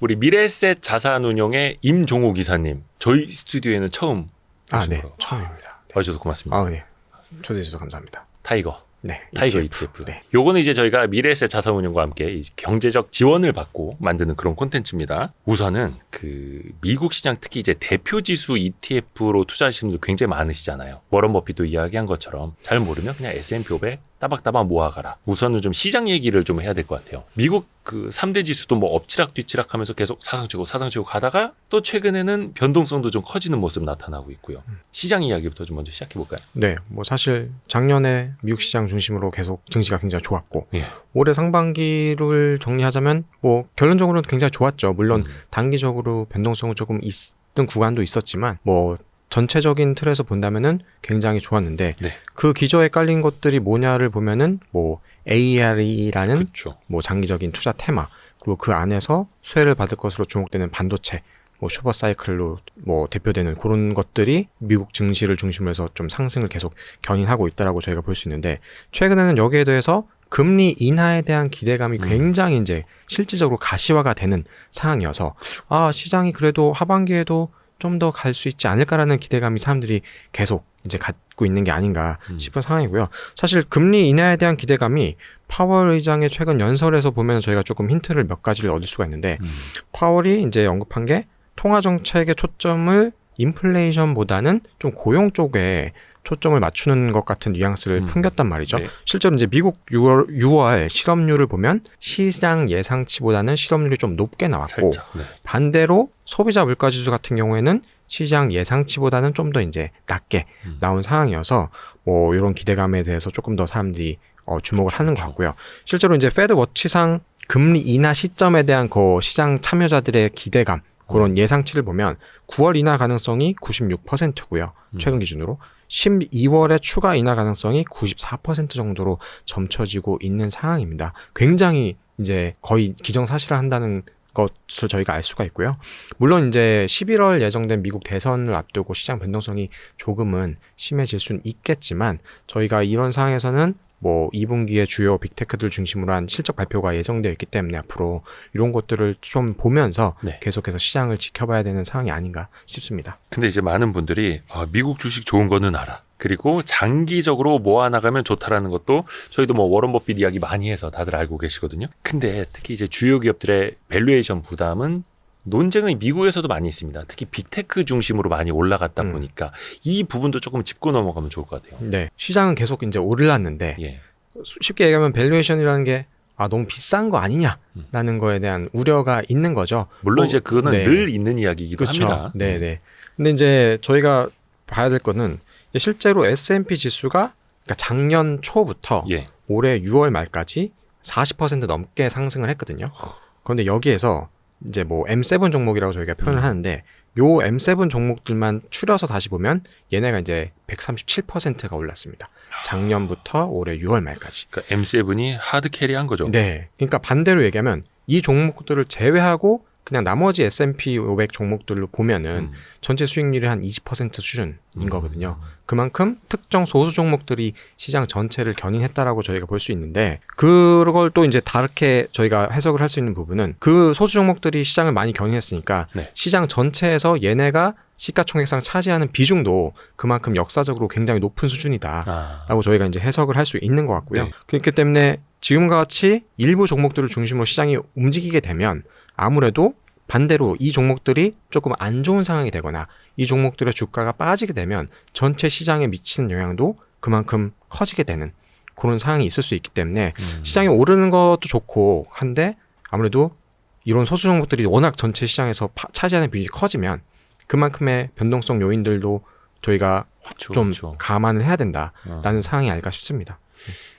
우리 미래에셋 자산운용의 임종호 기사님, 저희 스튜디오에는 처음 네. 처음입니다. 와주셔서 고맙습니다. 네. 초대해 주셔서 감사합니다. 타이거. 네. 타이거 ETF. 네. 요거는 이제 저희가 미래에셋 자산운용과 함께 이 경제적 지원을 받고 만드는 그런 콘텐츠입니다. 우선은 그 미국 시장 특히 이제 대표 지수 ETF로 투자하시는 분들 굉장히 많으시잖아요. 워런 버핏도 이야기한 것처럼 잘 모르면 그냥 S&P 500 따박따박 모아가라. 우선은 좀 시장 얘기를 좀 해야 될 것 같아요. 미국 그 3대 지수도 뭐 엎치락 뒤치락 하면서 계속 사상치고 가다가 또 최근에는 변동성도 좀 커지는 모습 나타나고 있고요. 시장 이야기부터 좀 먼저 시작해 볼까요? 네, 뭐 사실 작년에 미국 시장 중심으로 계속 증시가 굉장히 좋았고 예. 올해 상반기를 정리하자면 뭐 결론적으로는 굉장히 좋았죠. 물론 단기적으로 변동성은 조금 있던 구간도 있었지만 뭐 전체적인 틀에서 본다면은 굉장히 좋았는데 네. 그 기저에 깔린 것들이 뭐냐를 보면은 뭐 ARE라는 그렇죠. 뭐 장기적인 투자 테마 그리고 그 안에서 수혜를 받을 것으로 주목되는 반도체 뭐 슈퍼사이클로 뭐 대표되는 그런 것들이 미국 증시를 중심으로 해서 좀 상승을 계속 견인하고 있다라고 저희가 볼 수 있는데 최근에는 여기에 대해서 금리 인하에 대한 기대감이 굉장히 이제 실질적으로 가시화가 되는 상황이어서 시장이 그래도 하반기에도 좀 더 갈 수 있지 않을까라는 기대감이 사람들이 계속 이제 갖고 있는 게 아닌가 싶은 상황이고요. 사실 금리 인하에 대한 기대감이 파월 의장의 최근 연설에서 보면 저희가 조금 힌트를 몇 가지를 얻을 수가 있는데 파월이 이제 언급한 게 통화 정책의 초점을 인플레이션보다는 좀 고용 쪽에 초점을 맞추는 것 같은 뉘앙스를 풍겼단 말이죠. 네. 실제로 이제 미국 6월 실업률을 보면 시장 예상치보다는 실업률이 좀 높게 나왔고 살짝, 네. 반대로 소비자 물가지수 같은 경우에는 시장 예상치보다는 좀 더 이제 낮게 나온 상황이어서 뭐 이런 기대감에 대해서 조금 더 사람들이 주목을 하는 것 같고요. 실제로 이제 페드 워치상 금리 인하 시점에 대한 그 시장 참여자들의 기대감 그런 예상치를 보면 9월 인하 가능성이 96%고요. 최근 기준으로 12월에 추가 인하 가능성이 94% 정도로 점쳐지고 있는 상황입니다. 굉장히 이제 거의 기정사실화 한다는 것을 저희가 알 수가 있고요. 물론 이제 11월 예정된 미국 대선을 앞두고 시장 변동성이 조금은 심해질 수는 있겠지만 저희가 이런 상황에서는 뭐 2분기에 주요 빅테크들 중심으로 한 실적 발표가 예정되어 있기 때문에 앞으로 이런 것들을 좀 보면서 네. 계속해서 시장을 지켜봐야 되는 상황이 아닌가 싶습니다. 근데 이제 많은 분들이 미국 주식 좋은 거는 알아. 그리고 장기적으로 모아나가면 좋다라는 것도 저희도 뭐 워런 버핏 이야기 많이 해서 다들 알고 계시거든요. 근데 특히 이제 주요 기업들의 밸류에이션 부담은 논쟁이 미국에서도 많이 있습니다. 특히 빅테크 중심으로 많이 올라갔다 보니까 이 부분도 조금 짚고 넘어가면 좋을 것 같아요. 네, 시장은 계속 이제 올랐는데 예. 쉽게 얘기하면 밸류에이션이라는 게 너무 비싼 거 아니냐라는 거에 대한 우려가 있는 거죠. 물론 이제 그거는 네. 늘 있는 이야기이기도 그렇죠. 합니다. 네. 근데 이제 저희가 봐야 될 거는 실제로 S&P 지수가 그러니까 작년 초부터 예. 올해 6월 말까지 40% 넘게 상승을 했거든요. 그런데 여기에서 이제 뭐 M7 종목이라고 저희가 표현을 하는데 요 M7 종목들만 추려서 다시 보면 얘네가 이제 137%가 올랐습니다. 작년부터 올해 6월 말까지. 그러니까 M7이 하드 캐리한 거죠. 네. 그러니까 반대로 얘기하면 이 종목들을 제외하고 그냥 나머지 S&P 500 종목들로 보면은 전체 수익률이 한 20% 수준인 거거든요. 그만큼 특정 소수 종목들이 시장 전체를 견인했다라고 저희가 볼 수 있는데 그걸 또 이제 다르게 저희가 해석을 할 수 있는 부분은 그 소수 종목들이 시장을 많이 견인했으니까 네. 시장 전체에서 얘네가 시가총액상 차지하는 비중도 그만큼 역사적으로 굉장히 높은 수준이다라고 저희가 이제 해석을 할 수 있는 것 같고요. 네. 그렇기 때문에 지금과 같이 일부 종목들을 중심으로 시장이 움직이게 되면 아무래도 반대로 이 종목들이 조금 안 좋은 상황이 되거나 이 종목들의 주가가 빠지게 되면 전체 시장에 미치는 영향도 그만큼 커지게 되는 그런 상황이 있을 수 있기 때문에 시장이 오르는 것도 좋고 한데 아무래도 이런 소수 종목들이 워낙 전체 시장에서 차지하는 비중이 커지면 그만큼의 변동성 요인들도 저희가 좀 감안을 해야 된다라는 상황이 아닐까 싶습니다.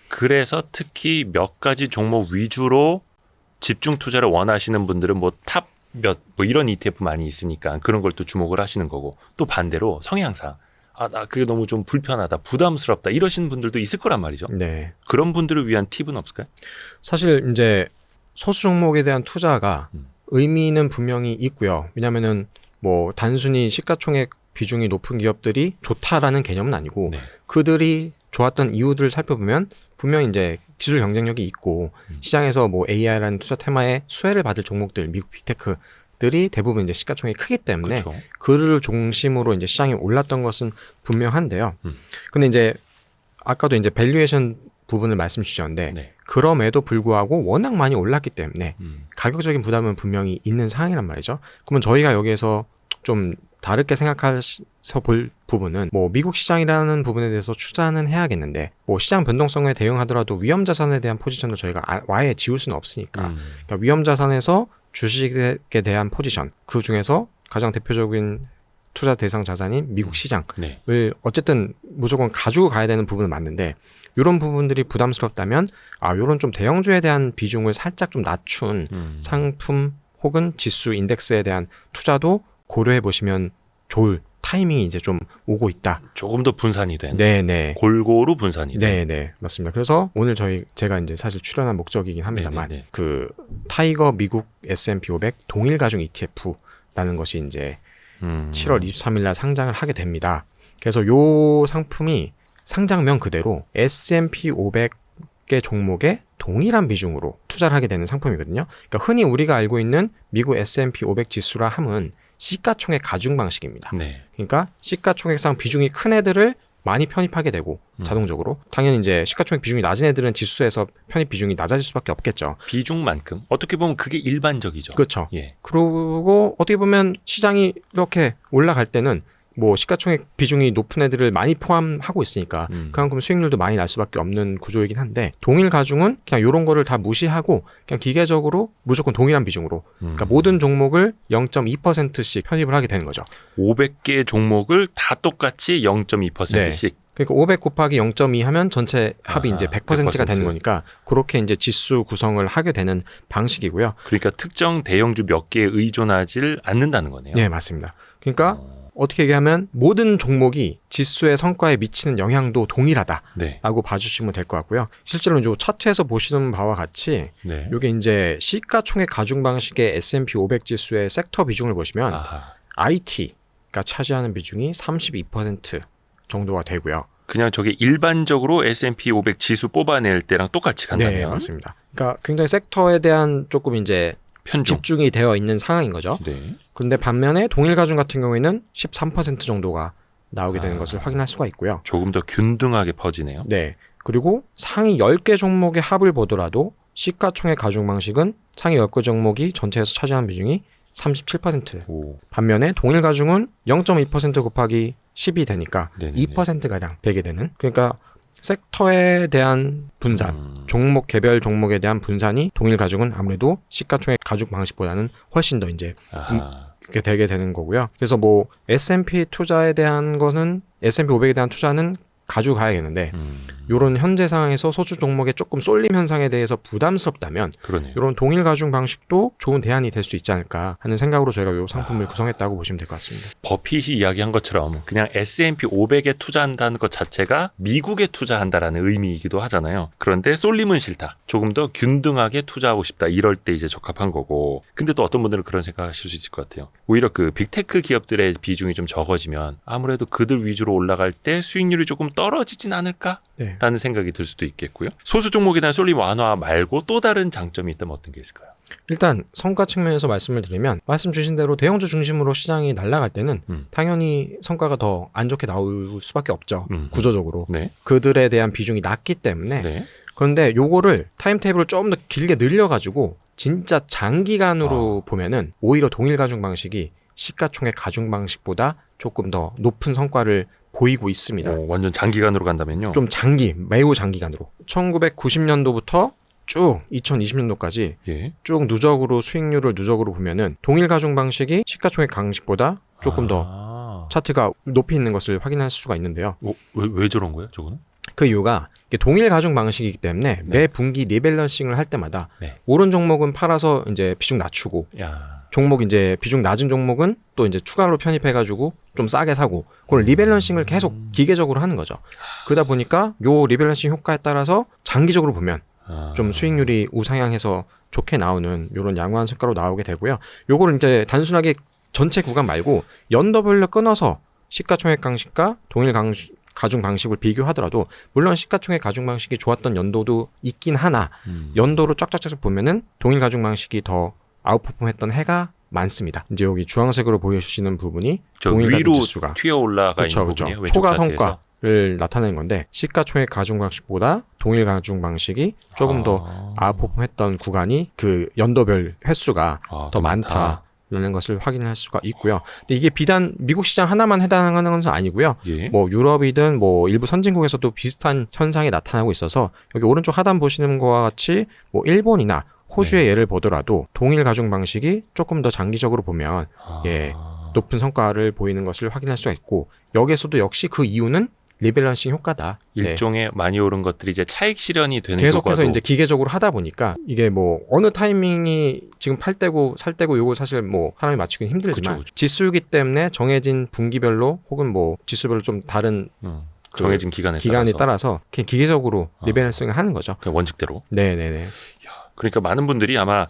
그래서 특히 몇 가지 종목 위주로 집중 투자를 원하시는 분들은 뭐 탑 몇 뭐 이런 ETF 많이 있으니까 그런 걸 또 주목을 하시는 거고 또 반대로 성향상 나 그게 너무 좀 불편하다, 부담스럽다 이러시는 분들도 있을 거란 말이죠. 네. 그런 분들을 위한 팁은 없을까요? 사실 이제 소수 종목에 대한 투자가 의미는 분명히 있고요. 왜냐면은 뭐 단순히 시가총액 비중이 높은 기업들이 좋다라는 개념은 아니고 네. 그들이 좋았던 이유들을 살펴보면 분명히 이제 기술 경쟁력이 있고 시장에서 뭐 AI라는 투자 테마에 수혜를 받을 종목들, 미국 빅테크들이 대부분 이제 시가총액이 크기 때문에 그렇죠. 그를 중심으로 이제 시장이 올랐던 것은 분명한데요. 근데 이제 아까도 이제 밸류에이션 부분을 말씀 주셨는데 네. 그럼에도 불구하고 워낙 많이 올랐기 때문에 가격적인 부담은 분명히 있는 상황이란 말이죠. 그러면 저희가 여기에서 좀 다르게 생각해서 볼 부분은 뭐 미국 시장이라는 부분에 대해서 투자는 해야겠는데 뭐 시장 변동성에 대응하더라도 위험 자산에 대한 포지션을 저희가 아예 지울 수는 없으니까 그러니까 위험 자산에서 주식에 대한 포지션 그 중에서 가장 대표적인 투자 대상 자산인 미국 시장을 네. 어쨌든 무조건 가지고 가야 되는 부분은 맞는데 이런 부분들이 부담스럽다면 이런 좀 대형주에 대한 비중을 살짝 좀 낮춘 상품 혹은 지수 인덱스에 대한 투자도 고려해 보시면 좋을 타이밍이 이제 좀 오고 있다. 조금 더 분산이 된. 네네. 골고루 분산이 된. 네네. 맞습니다. 그래서 오늘 제가 이제 사실 출연한 목적이긴 합니다만 네네네. 그 타이거 미국 S&P 500 동일 가중 ETF라는 것이 이제 7월 23일 날 상장을 하게 됩니다. 그래서 요 상품이 상장명 그대로 S&P 500개 종목에 동일한 비중으로 투자를 하게 되는 상품이거든요. 그러니까 흔히 우리가 알고 있는 미국 S&P 500 지수라 함은 시가총액 가중 방식입니다. 네. 그러니까 시가총액상 비중이 큰 애들을 많이 편입하게 되고 자동적으로 당연히 이제 시가총액 비중이 낮은 애들은 지수에서 편입 비중이 낮아질 수밖에 없겠죠. 비중만큼 어떻게 보면 그게 일반적이죠. 그렇죠. 예. 그리고 어떻게 보면 시장이 이렇게 올라갈 때는 뭐 시가총액 비중이 높은 애들을 많이 포함하고 있으니까 그만큼 수익률도 많이 날 수밖에 없는 구조이긴 한데 동일 가중은 그냥 이런 거를 다 무시하고 그냥 기계적으로 무조건 동일한 비중으로 그러니까 모든 종목을 0.2%씩 편입을 하게 되는 거죠. 500개 종목을 다 똑같이 0.2%씩. 그러니까 500 곱하기 0.2 하면 전체 합이 이제 100%가 되는 거니까 그렇게 이제 지수 구성을 하게 되는 방식이고요. 그러니까 특정 대형주 몇 개에 의존하지 않는다는 거네요. 네, 맞습니다. 그러니까 어떻게 얘기하면 모든 종목이 지수의 성과에 미치는 영향도 동일하다라고 네. 봐주시면 될 것 같고요. 실제로 이 차트에서 보시는 바와 같이 네. 이게 이제 시가총액 가중 방식의 S&P 500 지수의 섹터 비중을 보시면 아하. IT가 차지하는 비중이 32% 정도가 되고요. 그냥 저게 일반적으로 S&P 500 지수 뽑아낼 때랑 똑같이 간다면 네, 맞습니다. 그러니까 굉장히 섹터에 대한 조금 이제 편중. 집중이 되어 있는 상황인 거죠. 네. 그런데 반면에 동일 가중 같은 경우에는 13% 정도가 나오게 되는 것을 확인할 수가 있고요. 조금 더 균등하게 퍼지네요. 네. 그리고 상위 10개 종목의 합을 보더라도 시가총액 가중 방식은 상위 10개 종목이 전체에서 차지하는 비중이 37%. 오. 반면에 동일 가중은 0.2% 곱하기 10이 되니까 네네네. 2%가량 되게 되는. 그러니까 섹터에 대한 분산, 종목 개별 종목에 대한 분산이 동일 가중은 아무래도 시가총액 가중 방식보다는 훨씬 더 이제 아하. 그렇게 되게 되는 거고요. 그래서 뭐 S&P 투자에 대한 것은 S&P 500에 대한 투자는 가져가야겠는데 이런 현재 상황에서 소주 종목의 조금 쏠림 현상에 대해서 부담스럽다면 그러네요. 이런 동일 가중 방식도 좋은 대안이 될 수 있지 않을까 하는 생각으로 저희가 이 상품을 구성했다고 보시면 될 것 같습니다. 버핏이 이야기한 것처럼 그냥 S&P 500에 투자한다는 것 자체가 미국에 투자한다라는 의미이기도 하잖아요. 그런데 쏠림은 싫다. 조금 더 균등하게 투자하고 싶다. 이럴 때 이제 적합한 거고. 근데 또 어떤 분들은 그런 생각하실 수 있을 것 같아요. 오히려 그 빅테크 기업들의 비중이 좀 적어지면 아무래도 그들 위주로 올라갈 때 수익률이 조금 떨어지진 않을까? 네. 라는 생각이 들 수도 있겠고요. 소수 종목에 대한 쏠림 완화 말고 또 다른 장점이 있다면 어떤 게 있을까요? 일단 성과 측면에서 말씀을 드리면 말씀 주신 대로 대형주 중심으로 시장이 날아갈 때는 당연히 성과가 더 안 좋게 나올 수밖에 없죠. 구조적으로. 네. 그들에 대한 비중이 낮기 때문에. 네. 그런데 요거를 타임테이블을 좀 더 길게 늘려가지고 진짜 장기간으로 보면은 오히려 동일 가중 방식이 시가총액 가중 방식보다 조금 더 높은 성과를 보이고 있습니다. 완전 장기간으로 간다면요. 좀 매우 장기간으로. 1990년도부터 쭉 2020년도까지 예. 쭉 누적으로 보면은 동일 가중 방식이 시가총액 방식보다 조금 더 차트가 높이 있는 것을 확인할 수가 있는데요. 왜 저런 거예요, 저거는? 그 이유가 이게 동일 가중 방식이기 때문에 매 분기 리밸런싱을 할 때마다 오른 종목은 팔아서 이제 비중 낮추고 종목 이제 비중 낮은 종목은 또 이제 추가로 편입해가지고 좀 싸게 사고 그걸 리밸런싱을 계속 기계적으로 하는 거죠. 그러다 보니까 요 리밸런싱 효과에 따라서 장기적으로 보면 좀 수익률이 우상향해서 좋게 나오는 이런 양호한 성과로 나오게 되고요. 요거를 이제 단순하게 전체 구간 말고 연도별로 끊어서 시가총액 방식과 동일 가중 방식을 비교하더라도 물론 시가총액 가중 방식이 좋았던 연도도 있긴 하나 연도로 쫙쫙쫙 보면은 동일 가중 방식이 더 아웃퍼폼했던 해가 많습니다. 이제 여기 주황색으로 보여주시는 부분이 저 동일 가중 위로 지수가 튀어 올라가 그쵸, 있는 그쵸. 부분이에요. 왼쪽 초과 차트에서. 성과를 나타내는 건데 시가총액 가중 방식보다 동일 가중 방식이 조금 더 아웃퍼폼했던 구간이 그 연도별 횟수가 더 많다라는 것을 확인할 수가 있고요. 근데 이게 비단 미국 시장 하나만 해당하는 것은 아니고요. 예. 뭐 유럽이든 뭐 일부 선진국에서도 비슷한 현상이 나타나고 있어서 여기 오른쪽 하단 보시는 것과 같이 뭐 일본이나 호주의 예를 보더라도 동일 가중 방식이 조금 더 장기적으로 보면 예, 높은 성과를 보이는 것을 확인할 수가 있고 여기에서도 역시 그 이유는 리밸런싱 효과다. 일종의 많이 오른 것들이 이제 차익 실현이 되는 계속해서 효과도 이제 기계적으로 하다 보니까 이게 뭐 어느 타이밍이 지금 팔 때고 살 때고 요거 사실 뭐 사람이 맞추기는 힘들지만 그쵸. 지수이기 때문에 정해진 분기별로 혹은 뭐 지수별로 좀 다른 그 정해진 기간에 따라서 그냥 기계적으로 리밸런싱을 하는 거죠. 그냥 원칙대로. 네네네. 그러니까 많은 분들이 아마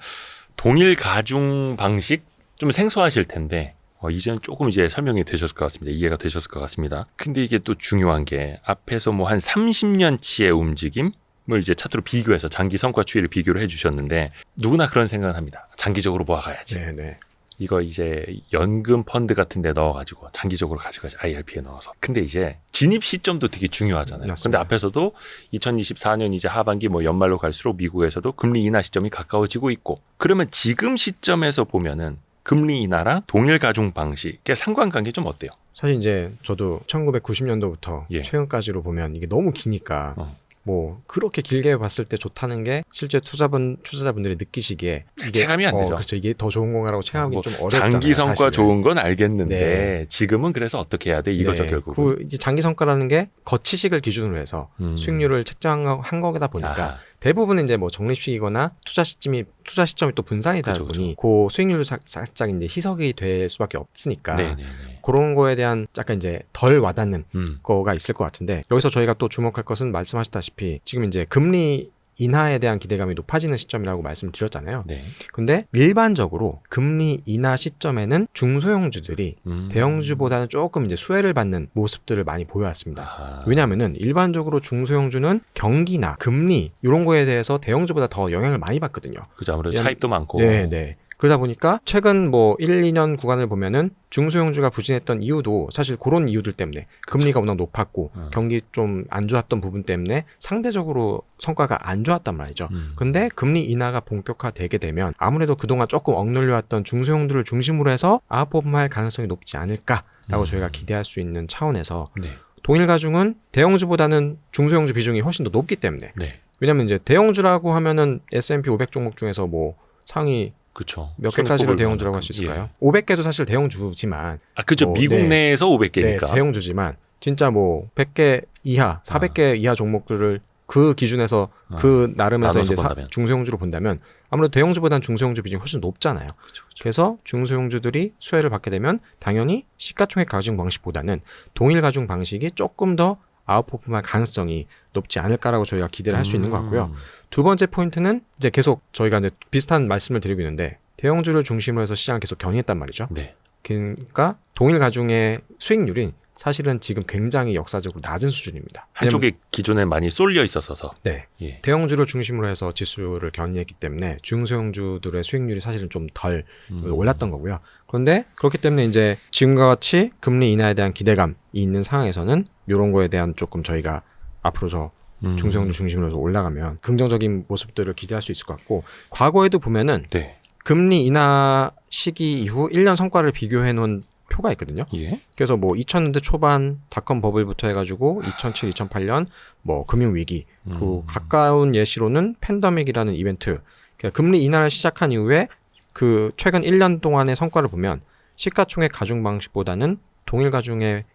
동일 가중 방식 좀 생소하실 텐데 이제는 조금 이제 설명이 되셨을 것 같습니다. 이해가 되셨을 것 같습니다. 근데 이게 또 중요한 게 앞에서 뭐 한 30년치의 움직임을 이제 차트로 비교해서 장기 성과 추이를 비교를 해주셨는데 누구나 그런 생각을 합니다. 장기적으로 모아가야지. 네네. 이거 이제 연금 펀드 같은 데 넣어가지고 장기적으로 가져가지. IRP에 넣어서. 근데 이제 진입 시점도 되게 중요하잖아요. 맞습니다. 근데 앞에서도 2024년 이제 하반기 뭐 연말로 갈수록 미국에서도 금리 인하 시점이 가까워지고 있고 그러면 지금 시점에서 보면은 금리 인하랑 동일 가중 방식의 상관관계 좀 어때요? 사실 이제 저도 1990년도부터 예. 최근까지로 보면 이게 너무 기니까 뭐 그렇게 길게 봤을 때 좋다는 게 실제 투자자분들이 느끼시기에 잘 체감이 안 되죠. 그렇죠. 이게 더 좋은 건가라고 체감하기 뭐 좀 어렵잖아요. 장기 성과 사실은. 좋은 건 알겠는데 네. 지금은 그래서 어떻게 해야 돼? 이거죠 네. 결국은. 그 이제 장기 성과라는 게 거치식을 기준으로 해서 수익률을 책정한 거다 보니까 아하. 대부분은 이제 뭐 적립식이거나 투자 시점이 또 분산이 되다 그쵸, 보니 그 수익률도 살짝 이제 희석이 될 수밖에 없으니까 네네네. 그런 거에 대한 약간 이제 덜 와닿는 음. 거가 있을 것 같은데 여기서 저희가 또 주목할 것은 말씀하셨다시피 지금 이제 금리 인하에 대한 기대감이 높아지는 시점이라고 말씀드렸잖아요. 네. 근데 일반적으로 금리 인하 시점에는 중소형주들이 음. 대형주보다는 조금 이제 수혜를 받는 모습들을 많이 보여왔습니다. 아하. 왜냐하면은 일반적으로 중소형주는 경기나 금리 이런 거에 대해서 대형주보다 더 영향을 많이 받거든요. 그죠. 아무래도 차입도 많고. 네. 그러다 보니까 최근 뭐 1, 2년 구간을 보면은 중소형주가 부진했던 이유도 사실 그런 이유들 때문에 금리가 워낙 높았고 경기 좀 안 좋았던 부분 때문에 상대적으로 성과가 안 좋았단 말이죠. 근데 금리 인하가 본격화되게 되면 아무래도 그동안 조금 억눌려왔던 중소형주를 중심으로 해서 아웃퍼폼할 가능성이 높지 않을까라고 저희가 기대할 수 있는 차원에서 네. 동일 가중은 대형주보다는 중소형주 비중이 훨씬 더 높기 때문에 네. 왜냐면 이제 대형주라고 하면은 S&P 500 종목 중에서 뭐 상위 그렇죠. 몇 개까지를 대형주라고 할 수 있을까요? 500개도 사실 대형주지만 그죠. 뭐, 미국 네. 내에서 500개니까. 네, 대형주지만 진짜 뭐 100개 이하, 400개 이하 종목들을 그 기준에서 그 나름에서 나눠서 이제 본다면. 중소형주로 본다면 아무래도 대형주보다는 중소형주 비중이 훨씬 높잖아요. 그쵸. 그래서 중소형주들이 수혜를 받게 되면 당연히 시가총액 가중 방식보다는 동일 가중 방식이 조금 더 아웃퍼폼할 가능성이 높지 않을까라고 저희가 기대를 할 수 있는 것 같고요. 두 번째 포인트는 이제 계속 저희가 이제 비슷한 말씀을 드리고 있는데 대형주를 중심으로 해서 시장을 계속 견인했단 말이죠. 네. 그러니까 동일 가중의 수익률이 사실은 지금 굉장히 역사적으로 낮은 수준입니다. 한쪽에 기존에 많이 쏠려 있었어서. 네. 예. 대형주를 중심으로 해서 지수를 견인했기 때문에 중소형주들의 수익률이 사실은 좀 덜 올랐던 거고요. 그런데 그렇기 때문에 이제 지금과 같이 금리 인하에 대한 기대감이 있는 상황에서는 이런 거에 대한 조금 저희가 앞으로 저 중소형주 중심으로 해서 올라가면 긍정적인 모습들을 기대할 수 있을 것 같고 과거에도 보면은 네. 금리 인하 시기 이후 1년 성과를 비교해 놓은 표가 있거든요. 예. 그래서 뭐 2000년대 초반 닷컴 버블부터 해가지고 2007, 2008년 뭐 금융위기 그 가까운 예시로는 팬데믹이라는 이벤트 그러니까 금리 인하를 시작한 이후에 그 최근 1년 동안의 성과를 보면 시가총액 가중 방식보다는 동일 가중의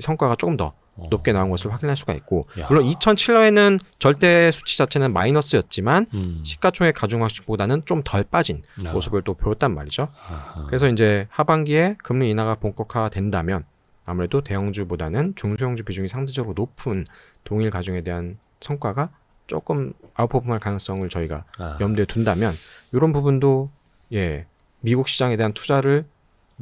성과가 조금 더 높게 나온 것을 확인할 수가 있고 야. 물론 2007년에는 절대 수치 자체는 마이너스였지만 시가총액 가중 방식보다는 좀 덜 빠진 모습을 또 보였단 말이죠. 아하. 그래서 이제 하반기에 금리 인하가 본격화된다면 아무래도 대형주보다는 중소형주 비중이 상대적으로 높은 동일 가중에 대한 성과가 조금 아웃퍼폼할 가능성을 저희가 염두에 둔다면 이런 부분도 예 미국 시장에 대한 투자를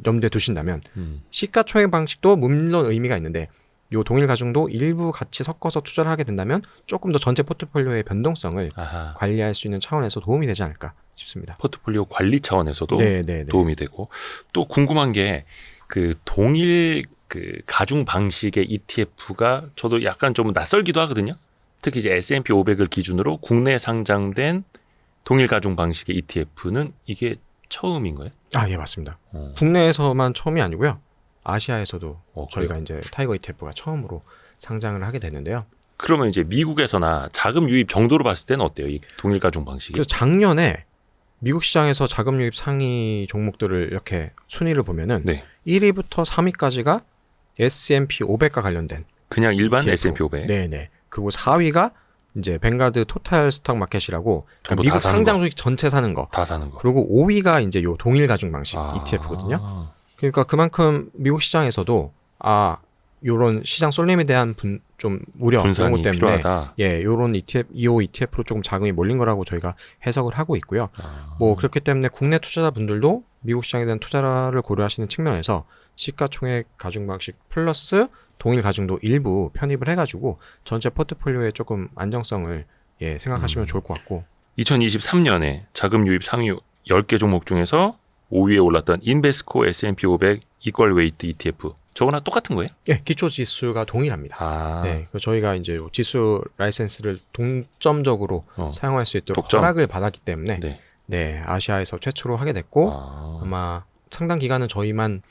염두에 두신다면 음. 시가총액 방식도 물론 의미가 있는데 요 동일 가중도 일부 같이 섞어서 투자를 하게 된다면 조금 더 전체 포트폴리오의 변동성을 아하. 관리할 수 있는 차원에서 도움이 되지 않을까 싶습니다. 포트폴리오 관리 차원에서도 네. 도움이 되고 또 궁금한 게 그 동일 그 가중 방식의 ETF가 저도 약간 좀 낯설기도 하거든요. 특히 이제 S&P 500을 기준으로 국내 상장된 동일 가중 방식의 ETF는 이게 처음인 거예요? 아, 예, 맞습니다. 국내에서만 처음이 아니고요. 아시아에서도 저희가 그래요? 이제 타이거 ETF가 처음으로 상장을 하게 됐는데요. 그러면 이제 미국에서나 자금 유입 정도로 봤을 때는 어때요? 이 동일 가중 방식이? 그래서 작년에 미국 시장에서 자금 유입 상위 종목들을 이렇게 순위를 보면은 네. 1위부터 3위까지가 S&P 500과 관련된 그냥 일반 ETF. S&P 500. 네네. 그리고 4위가 이제 뱅가드 토탈 스톡 마켓이라고 전부 미국 다 사는 상장 주식 전체 사는 거. 다 사는 거. 그리고 5위가 이제 요 동일 가중 방식 ETF거든요. 그러니까 그만큼 미국 시장에서도 요런 시장 쏠림에 대한 좀 우려 이런 분산이 것 때문에 필요하다. 예, 요런 ETF, 이호 ETF로 조금 자금이 몰린 거라고 저희가 해석을 하고 있고요. 뭐 그렇기 때문에 국내 투자자분들도 미국 시장에 대한 투자를 고려하시는 측면에서 시가총액 가중 방식 플러스 동일 가중도 일부 편입을 해가지고 전체 포트폴리오에 조금 안정성을 생각하시면 좋을 것 같고 2023년에 자금 유입 상위 10개 종목 중에서 5위에 올랐던 인베스코 S&P 500 이퀄 웨이트 ETF 저거랑 똑같은 거예요? 예, 기초 지수가 동일합니다. 네, 그래서 저희가 이제 지수 라이센스를 동점적으로 사용할 수 있도록 독점? 허락을 받았기 때문에 네. 네, 아시아에서 최초로 하게 됐고 아마 상당 기간은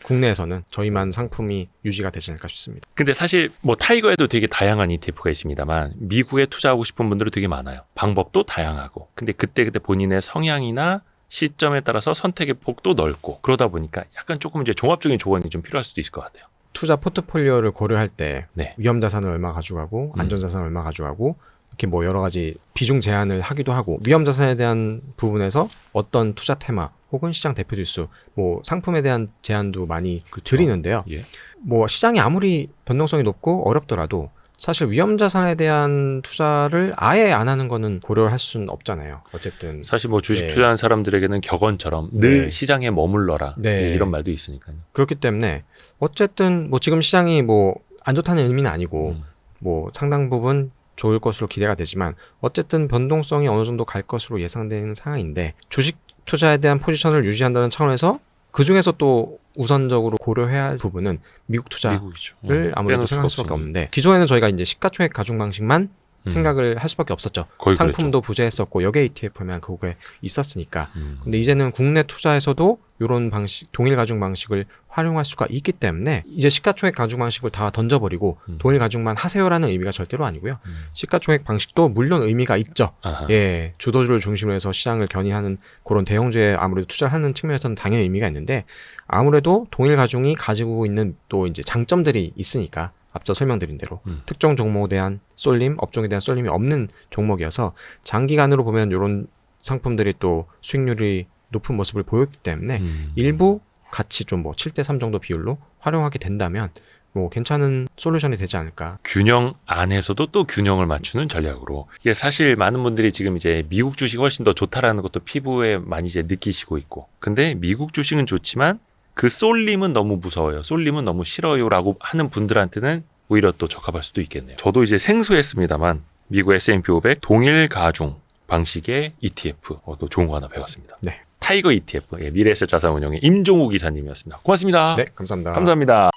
국내에서는 저희만 상품이 유지가 되지 않을까 싶습니다. 근데 사실 뭐 타이거에도 되게 다양한 ETF가 있습니다만 미국에 투자하고 싶은 분들은 되게 많아요. 방법도 다양하고. 근데 그때 본인의 성향이나 시점에 따라서 선택의 폭도 넓고 그러다 보니까 약간 조금 이제 종합적인 조언이 좀 필요할 수도 있을 것 같아요. 투자 포트폴리오를 고려할 때 네. 위험 자산을 얼마 가져가고 안전 자산을 얼마 가져가고 이렇게 뭐 여러 가지 비중 제한을 하기도 하고 위험 자산에 대한 부분에서 어떤 투자 테마 혹은 시장 대표 지수 뭐 상품에 대한 제한도 많이 드리는데요. 예. 뭐 시장이 아무리 변동성이 높고 어렵더라도 사실 위험 자산에 대한 투자를 아예 안 하는 거는 고려할 수는 없잖아요. 어쨌든 사실 뭐 주식 네. 투자하는 사람들에게는 격언처럼 늘 네. 시장에 머물러라 네. 예, 이런 말도 있으니까요. 그렇기 때문에 어쨌든 뭐 지금 시장이 뭐 안 좋다는 의미는 아니고 음. 뭐 상당 부분 좋을 것으로 기대가 되지만 어쨌든 변동성이 어느 정도 갈 것으로 예상되는 상황인데 주식 투자에 대한 포지션을 유지한다는 차원에서 그 중에서 또 우선적으로 고려해야 할 부분은 미국 투자를 미국이죠. 아무래도 빼놓을 생각할 수가 수밖에 없으니. 없는데 기존에는 저희가 이제 시가총액 가중 방식만 생각을 할 수밖에 없었죠. 거의 상품도 부재했었고 여계 ETF면 그게 있었으니까. 그랬죠. 근데 이제는 국내 투자에서도 이런 방식, 동일 가중 방식을 활용할 수가 있기 때문에 이제 시가총액 가중 방식을 다 던져버리고 동일 가중만 하세요라는 의미가 절대로 아니고요. 시가총액 방식도 물론 의미가 있죠. 아하. 예, 주도주를 중심으로 해서 시장을 견인하는 그런 대형주에 아무래도 투자를 하는 측면에서는 당연히 의미가 있는데 아무래도 동일 가중이 가지고 있는 또 이제 장점들이 있으니까 앞서 설명드린 대로 특정 종목에 대한 쏠림, 업종에 대한 쏠림이 없는 종목이어서 장기간으로 보면 이런 상품들이 또 수익률이 높은 모습을 보였기 때문에 일부 같이 좀 뭐 7대3 정도 비율로 활용하게 된다면 뭐 괜찮은 솔루션이 되지 않을까. 균형 안에서도 또 균형을 맞추는 전략으로. 이게 사실 많은 분들이 지금 이제 미국 주식이 훨씬 더 좋다라는 것도 피부에 많이 이제 느끼시고 있고. 근데 미국 주식은 좋지만 그 쏠림은 너무 무서워요. 쏠림은 너무 싫어요라고 하는 분들한테는 오히려 또 적합할 수도 있겠네요. 저도 이제 생소했습니다만 미국 S&P 500 동일 가중 방식의 ETF 또 좋은 거 하나 배웠습니다. 네. 타이거 ETF 미래에셋 자산운용의 임종우 기사님이었습니다. 고맙습니다. 네, 감사합니다. 감사합니다.